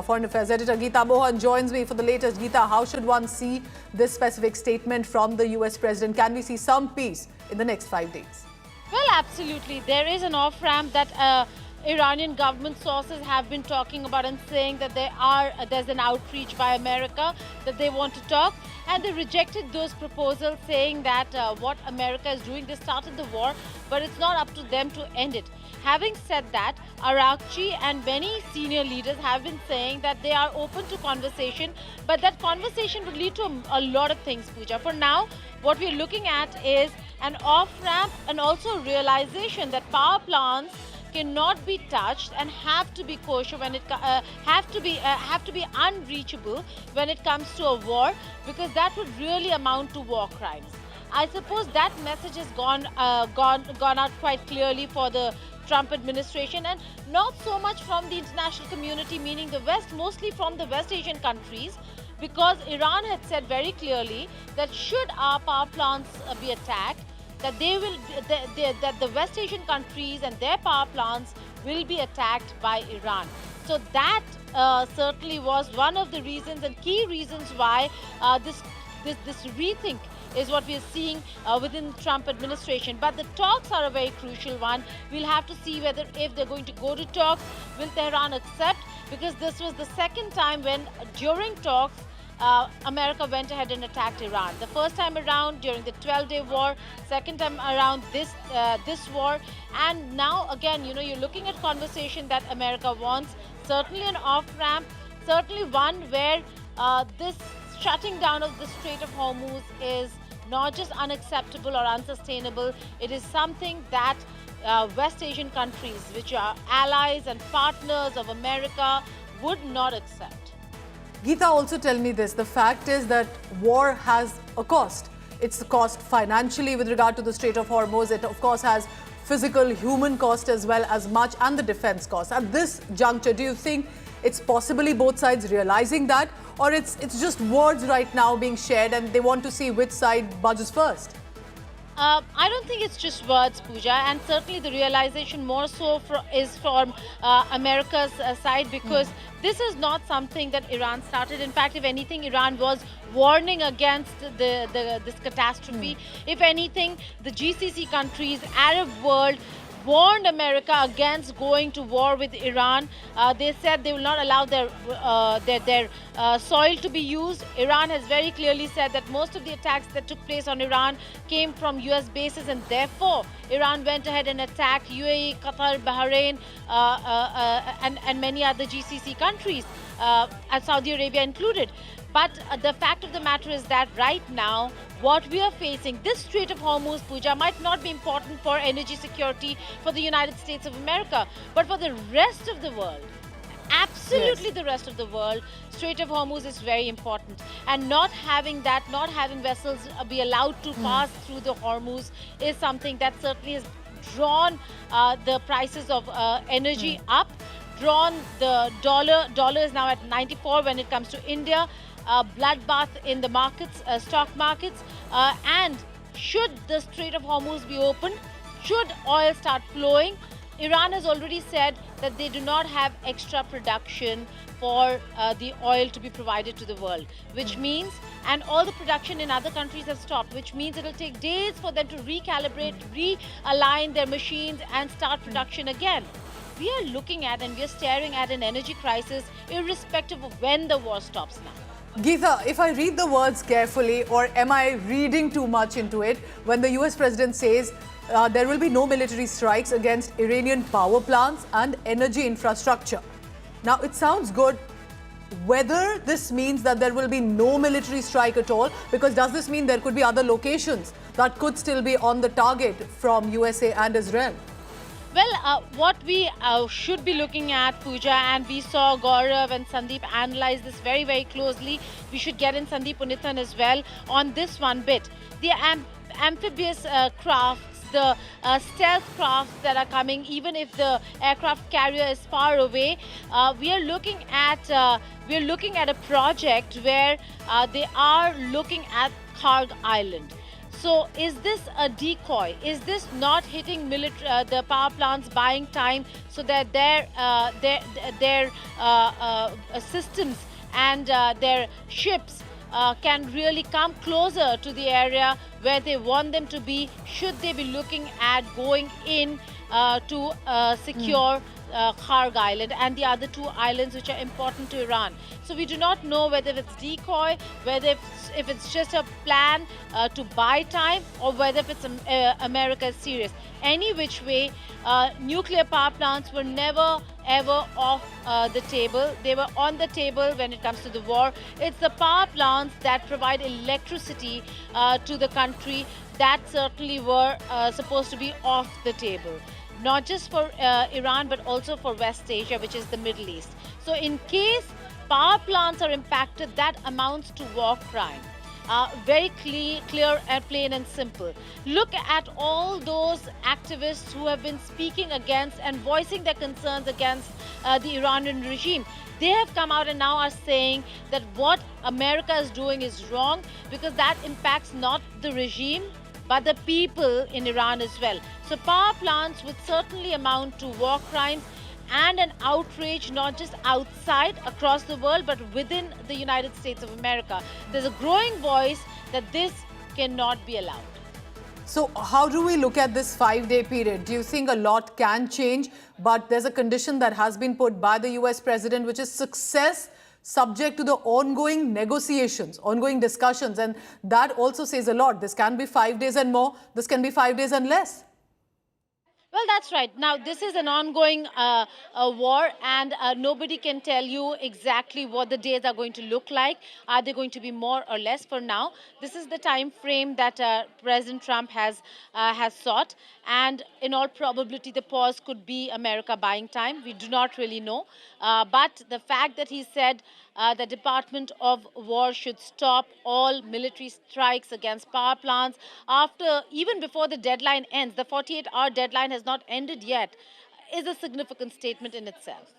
Foreign Affairs editor Geeta Mohan joins me for the latest. Geeta, how should one see this specific statement from the US president? Can we see some peace in the next 5 days? Well, absolutely. There is an off-ramp that Iranian government sources have been talking about and saying that there's an outreach by America, that they want to talk. And they rejected those proposals, saying that what America is doing, they started the war, but it's not up to them to end it. Having said that, Araghchi and many senior leaders have been saying that they are open to conversation, but that conversation would lead to a lot of things, Pooja. For now, what we're looking at is an off-ramp and also realization that power plants cannot be touched and have to be kosher when it have to be unreachable when it comes to a war, because that would really amount to war crimes. I suppose that message has gone out quite clearly for the Trump administration, and not so much from the international community, meaning the West, mostly from the West Asian countries, because Iran had said very clearly that should our power plants be attacked, that that the West Asian countries and their power plants will be attacked by Iran. So that certainly was one of the reasons and key reasons why this rethink is what we are seeing within the Trump administration. But the talks are a very crucial one. We'll have to see whether if they're going to go to talks, will Tehran accept? Because this was the second time when during talks, America went ahead and attacked Iran. The first time around during the 12-day war, second time around this war, and now again, you're looking at conversation that America wants. Certainly an off-ramp, certainly one where this shutting down of the Strait of Hormuz is not just unacceptable or unsustainable. It is something that West Asian countries, which are allies and partners of America, would not accept. Geeta, also tell me this. The fact is that war has a cost. It's the cost financially with regard to the Strait of Hormuz. It, of course, has physical, human cost as well as much, and the defense cost. At this juncture, do you think it's possibly both sides realizing that, or it's just words right now being shared and they want to see which side budges first? I don't think it's just words, Pooja, and certainly the realization more so is from America's side, because this is not something that Iran started. In fact, if anything, Iran was warning against this catastrophe. If anything, the GCC countries, Arab world, warned America against going to war with Iran. They said they will not allow their soil to be used. Iran has very clearly said that most of the attacks that took place on Iran came from US bases, and therefore Iran went ahead and attacked UAE, Qatar, Bahrain, and many other GCC countries, and Saudi Arabia included. But the fact of the matter is that right now, what we are facing, this Strait of Hormuz, Pooja, might not be important for energy security for the United States of America, but for the rest of the world, absolutely the rest of the world, Strait of Hormuz is very important. And not having vessels be allowed to pass through the Hormuz is something that certainly has drawn the prices of energy up, drawn the dollar. Dollar is now at 94 when it comes to India. Bloodbath in the markets, stock markets, and should the Strait of Hormuz be open, should oil start flowing, Iran has already said that they do not have extra production for the oil to be provided to the world, which means, and all the production in other countries have stopped, which means it will take days for them to recalibrate, realign their machines and start production again. We are looking at and we are staring at an energy crisis irrespective of when the war stops now. Geeta, if I read the words carefully, or am I reading too much into it, when the US president says there will be no military strikes against Iranian power plants and energy infrastructure? Now, it sounds good. Whether this means that there will be no military strike at all, because does this mean there could be other locations that could still be on the target from USA and Israel? Well, what we should be looking at, Pooja, and we saw Gaurav and Sandeep analyze this very, very closely. We should get in Sandeep Unithan as well on this one bit. The amphibious crafts, the stealth crafts that are coming, even if the aircraft carrier is far away, we are looking at a project where they are looking at Karg Island. So is this a decoy? Is this not hitting the power plants, buying time so that their systems and their ships can really come closer to the area where they want them to be, should they be looking at going in to secure Kharg Island and the other two islands which are important to Iran. So we do not know whether it's decoy, whether if it's just a plan to buy time, or whether if it's America is serious. Any which way, nuclear power plants were never ever off the table. They were on the table when it comes to the war. It's the power plants that provide electricity to the country that certainly were supposed to be off the table. Not just for Iran, but also for West Asia, which is the Middle East. So in case power plants are impacted, that amounts to war crime. Very clear and plain and simple. Look at all those activists who have been speaking against and voicing their concerns against the Iranian regime. They have come out and now are saying that what America is doing is wrong because that impacts not the regime, but the people in Iran as well. So power plants would certainly amount to war crimes and an outrage not just outside across the world, but within the United States of America. There's a growing voice that this cannot be allowed. So how do we look at this 5-day period? Do you think a lot can change, but there's a condition that has been put by the US president, which is success subject to the ongoing negotiations, ongoing discussions, and that also says a lot. This can be 5 days and more, this can be 5 days and less. Well, that's right. Now, this is an ongoing war, and nobody can tell you exactly what the days are going to look like. Are they going to be more or less? For now, this is the time frame that President Trump has sought, and in all probability, the pause could be America buying time. We do not really know, but the fact that he said the Department of War should stop all military strikes against power plants even before the deadline ends. The 48-hour deadline has not ended yet, is a significant statement in itself.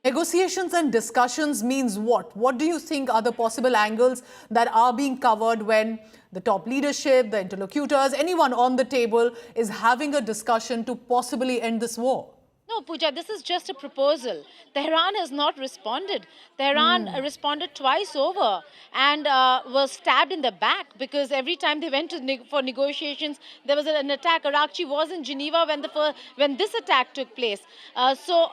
Negotiations and discussions means what? What do you think are the possible angles that are being covered when the top leadership, the interlocutors, anyone on the table is having a discussion to possibly end this war? No, Pooja, this is just a proposal. Tehran has not responded. Tehran responded twice over and was stabbed in the back because every time they went for negotiations, there was an attack. Arakchi was in Geneva when this attack took place. So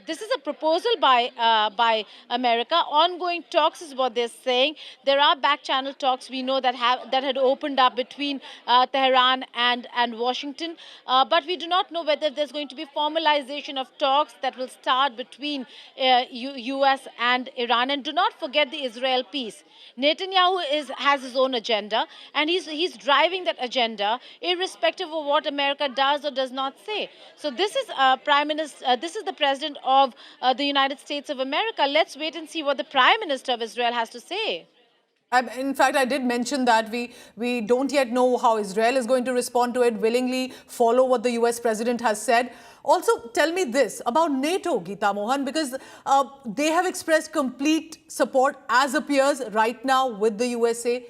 this is a proposal by America. Ongoing talks is what they're saying. There are back-channel talks we know that had opened up between Tehran and Washington, but we do not know whether there's going to be formalization of talks that will start between US and Iran. And do not forget the Israel piece. Netanyahu has his own agenda, and he's driving that agenda irrespective of what America does or does not say. So this is Prime Minister. This is the President of the United States of America. Let's wait and see what the Prime Minister of Israel has to say. In fact, I did mention that we don't yet know how Israel is going to respond to it, willingly follow what the US president has said. Also, tell me this about NATO, Geeta Mohan, because they have expressed complete support, as appears right now with the USA.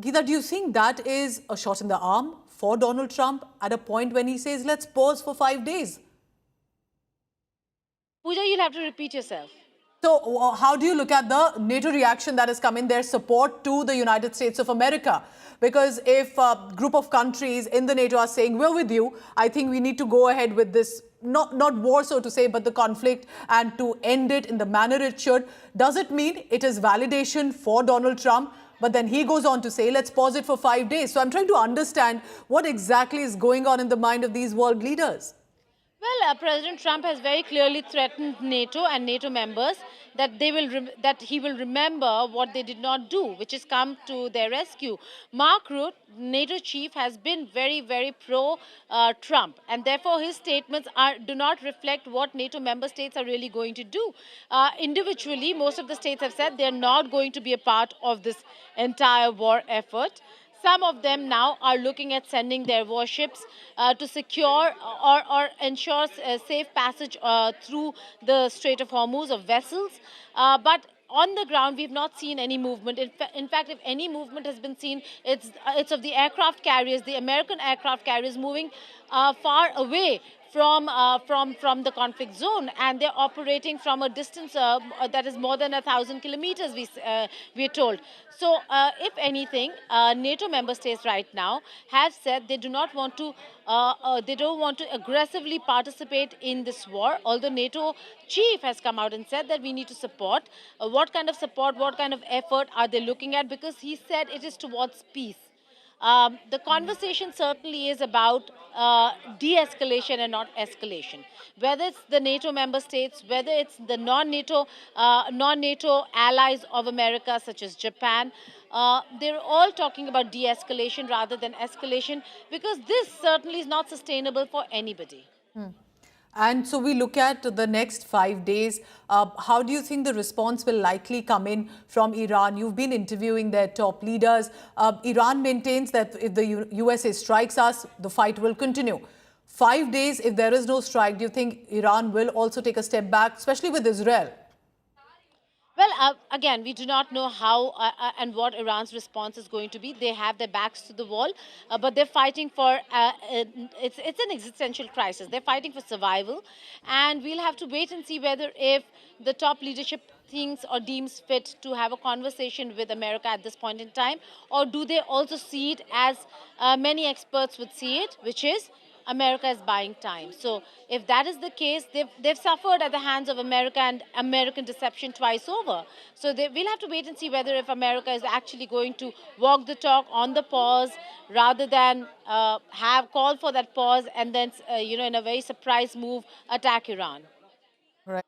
Geeta, do you think that is a shot in the arm for Donald Trump at a point when he says, let's pause for 5 days? Pooja, you'll have to repeat yourself. So how do you look at the NATO reaction that has come in, their support to the United States of America? Because if a group of countries in the NATO are saying, we're with you, I think we need to go ahead with this, not war, so to say, but the conflict, and to end it in the manner it should. Does it mean it is validation for Donald Trump? But then he goes on to say, let's pause it for 5 days. So I'm trying to understand what exactly is going on in the mind of these world leaders. Well, President Trump has very clearly threatened NATO and NATO members that he will remember what they did not do, which is come to their rescue. Mark Rutte, NATO chief, has been very, very pro-Trump, and therefore his statements do not reflect what NATO member states are really going to do. Individually, most of the states have said they're not going to be a part of this entire war effort. some of them now are looking at sending their warships to secure or ensure safe passage through the Strait of Hormuz of vessels. But on the ground, we've not seen any movement. In fact, if any movement has been seen, it's of the aircraft carriers, the American aircraft carriers moving far away from the conflict zone, and they're operating from a distance that is more than 1,000 kilometers. We're told. So, if anything, NATO member states right now have said they do not want to. They don't want to aggressively participate in this war. Although NATO chief has come out and said that we need to support. What kind of support? What kind of effort are they looking at? Because he said it is towards peace. The conversation certainly is about de-escalation and not escalation. Whether it's the NATO member states, whether it's the non-NATO allies of America, such as Japan, they're all talking about de-escalation rather than escalation, because this certainly is not sustainable for anybody. And so we look at the next 5 days. How do you think the response will likely come in from Iran? You've been interviewing their top leaders. Iran maintains that if the USA strikes us, the fight will continue. 5 days, if there is no strike, do you think Iran will also take a step back, especially with Israel? Well, again, we do not know how and what Iran's response is going to be. They have their backs to the wall, but they're fighting for, it's an existential crisis. They're fighting for survival, and we'll have to wait and see whether if the top leadership thinks or deems fit to have a conversation with America at this point in time, or do they also see it as many experts would see it, which is America is buying time. So if that is the case, they've suffered at the hands of America and American deception twice over. So we'll have to wait and see whether if America is actually going to walk the talk on the pause rather than have called for that pause and then, in a very surprise move, attack Iran. Right.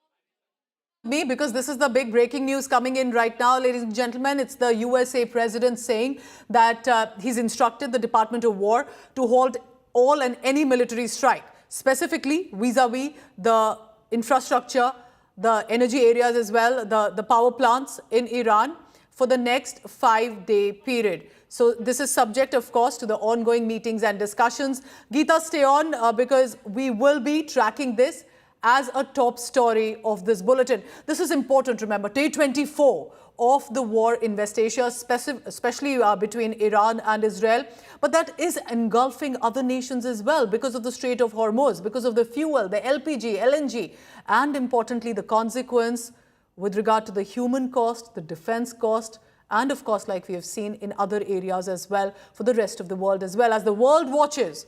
Because this is the big breaking news coming in right now, ladies and gentlemen. It's the USA president saying that he's instructed the Department of War to hold all and any military strike, specifically vis-a-vis the infrastructure, the energy areas as well, the power plants in Iran for the next 5-day period. So this is subject, of course, to the ongoing meetings and discussions. Geeta, stay on because we will be tracking this as a top story of this bulletin. This is important, remember, day 24 of the war in West Asia, especially between Iran and Israel. But that is engulfing other nations as well because of the Strait of Hormuz, because of the fuel, the LPG, LNG, and importantly, the consequence with regard to the human cost, the defense cost, and of course, like we have seen in other areas as well, for the rest of the world as well. As the world watches,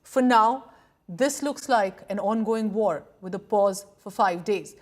for now, this looks like an ongoing war with a pause for 5 days.